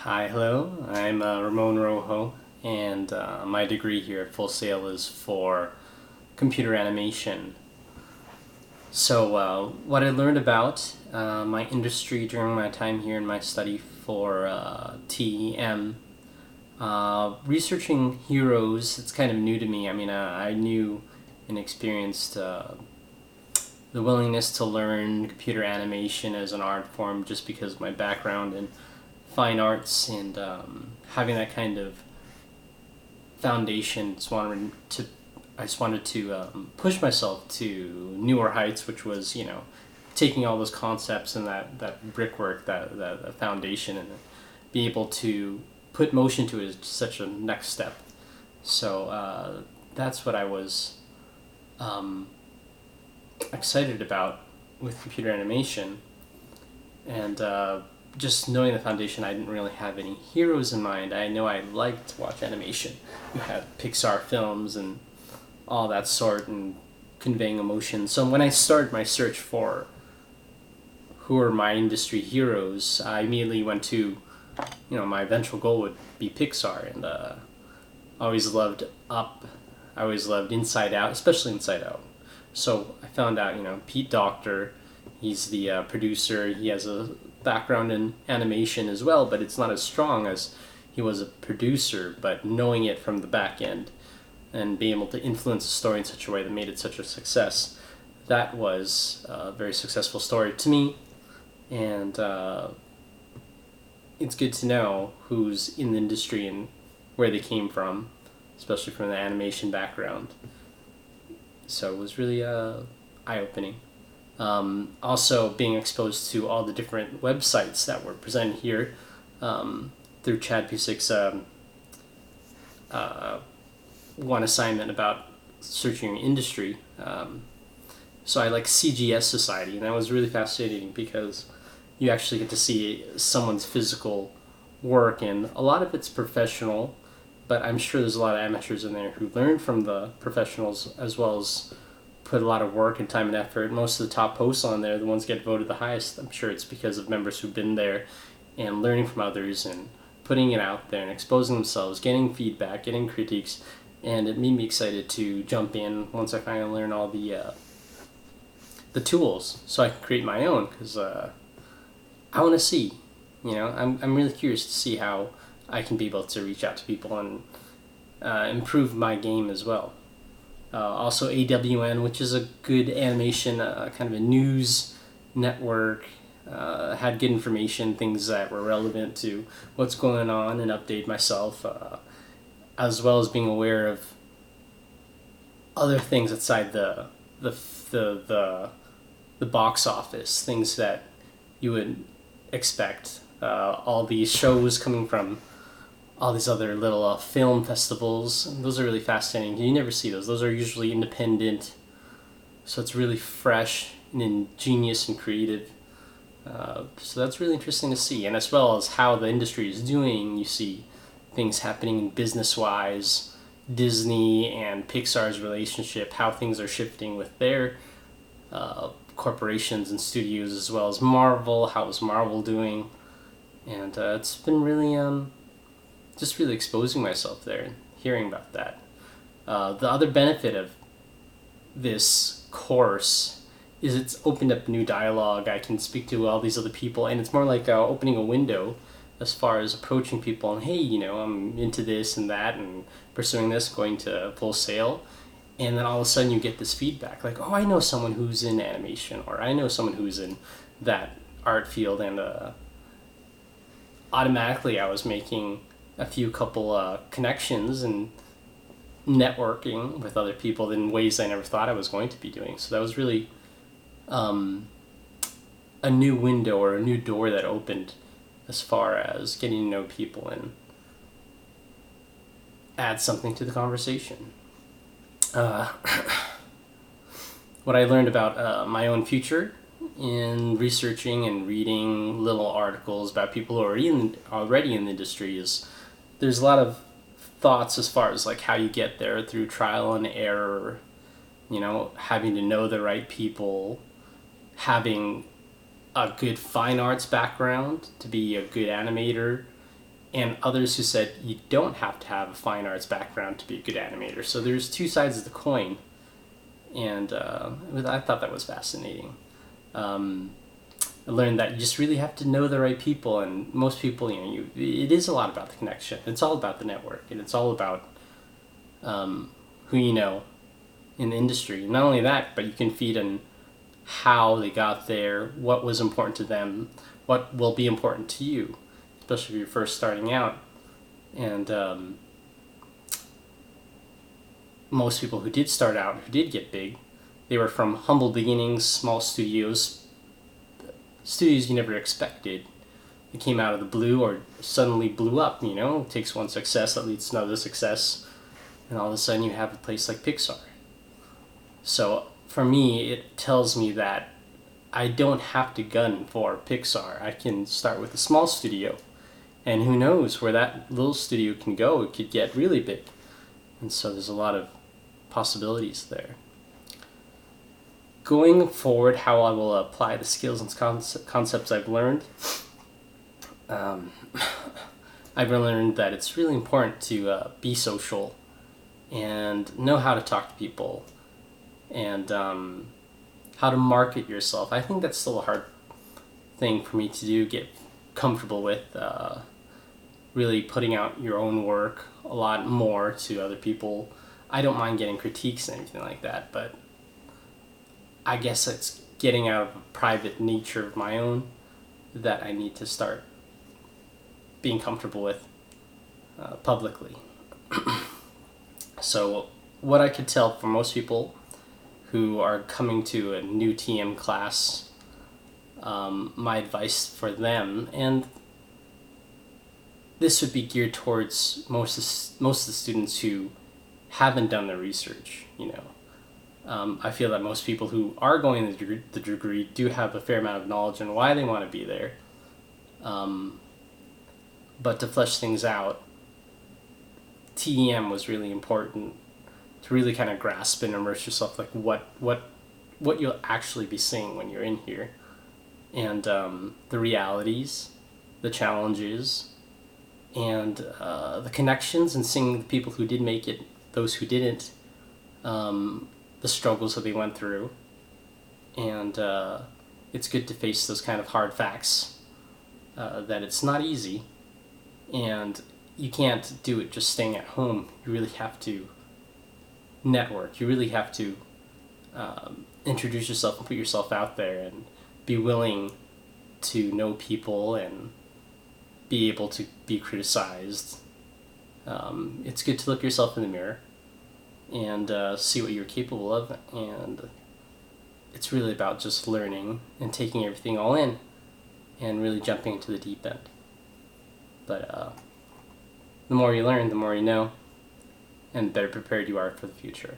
Hi, hello. I'm RamonRojo, and my degree here at Full Sail is for computer animation. So, what I learned about my industry during my time here in my study for TEM, researching heroes, it's kind of new to me. I mean, I knew and experienced the willingness to learn computer animation as an art form just because of my background in fine arts and having that kind of foundation. I just wanted to push myself to newer heights, which was taking all those concepts and that brickwork, that foundation, and be able to put motion to it is such a next step. So that's what I was excited about with computer animation, and just knowing the foundation, I didn't really have any heroes in mind. I know I liked to watch animation. You had Pixar films and all that sort, and conveying emotion. So when I started my search for who are my industry heroes, I immediately went to, my eventual goal would be Pixar, and I always loved Up. I always loved Inside Out, especially Inside Out. So I found out, Pete Docter, he's the producer. He has a background in animation as well, but it's not as strong as he was a producer. But knowing it from the back end and being able to influence the story in such a way that made it such a success, that was a very successful story to me. And it's good to know who's in the industry and where they came from, especially from the animation background. So it was really eye-opening. Also, being exposed to all the different websites that were presented here through Chad Pusick's one assignment about searching your industry. So I like CGS Society, and that was really fascinating because you actually get to see someone's physical work, and a lot of it's professional, but I'm sure there's a lot of amateurs in there who learn from the professionals as well as put a lot of work and time and effort. Most of the top posts on there, the ones get voted the highest, I'm sure it's because of members who've been there and learning from others and putting it out there and exposing themselves, getting feedback, getting critiques, and it made me excited to jump in once I finally learn all the tools so I can create my own, because I want to see, I'm really curious to see how I can be able to reach out to people and improve my game as well. Also AWN, which is a good animation, kind of a news network, had good information, things that were relevant to what's going on, and update myself, as well as being aware of other things outside the box office, things that you would expect. All these shows coming from all these other little film festivals. Those are really fascinating. You never see those. Those are usually independent, so it's really fresh and ingenious and creative. So that's really interesting to see. And as well as how the industry is doing, you see things happening business-wise, Disney and Pixar's relationship, how things are shifting with their corporations and studios, as well as Marvel, how is Marvel doing. And it's been really just really exposing myself there and hearing about that. The other benefit of this course is it's opened up new dialogue. I can speak to all these other people, and it's more like opening a window as far as approaching people and, hey, I'm into this and that and pursuing this, going to Full Sail. And then all of a sudden you get this feedback like, oh, I know someone who's in animation, or I know someone who's in that art field. And automatically I was making a few couple connections and networking with other people in ways I never thought I was going to be doing. So that was really a new window or a new door that opened as far as getting to know people and add something to the conversation. What I learned about my own future in researching and reading little articles about people who are already in the industry is there's a lot of thoughts as far as like how you get there through trial and error, having to know the right people, having a good fine arts background to be a good animator, and others who said you don't have to have a fine arts background to be a good animator. So there's two sides of the coin, and I thought that was fascinating. I learned that you just really have to know the right people, and most people, it is a lot about the connection. It's all about the network, and it's all about who you know in the industry. Not only that, but you can feed in how they got there, what was important to them, what will be important to you, especially if you're first starting out. And most people who did start out, who did get big, they were from humble beginnings, small studios you never expected. It came out of the blue or suddenly blew up, It takes one success that leads to another success, and all of a sudden you have a place like Pixar. So for me, it tells me that I don't have to gun for Pixar. I can start with a small studio, and who knows where that little studio can go. It could get really big. And so there's a lot of possibilities there. Going forward, how I will apply the skills and concepts I've learned, I've learned that it's really important to be social and know how to talk to people, and how to market yourself. I think that's still a hard thing for me to do, get comfortable with, really putting out your own work a lot more to other people. I don't mind getting critiques and anything like that, but I guess it's getting out of a private nature of my own that I need to start being comfortable with publicly. So what I could tell for most people who are coming to a new TM class, my advice for them, and this would be geared towards most of the students who haven't done their research, I feel that most people who are going the degree do have a fair amount of knowledge on why they want to be there. But to flesh things out, TEM was really important to really kind of grasp and immerse yourself, like what you'll actually be seeing when you're in here, and the realities, the challenges, and the connections, and seeing the people who did make it, those who didn't, the struggles that they went through. And it's good to face those kind of hard facts, that it's not easy, and you can't do it just staying at home. You really have to network. You really have to introduce yourself and put yourself out there, and be willing to know people and be able to be criticized. It's good to look yourself in the mirror and see what you're capable of, and it's really about just learning and taking everything all in and really jumping into the deep end. But the more you learn, the more you know, and the better prepared you are for the future.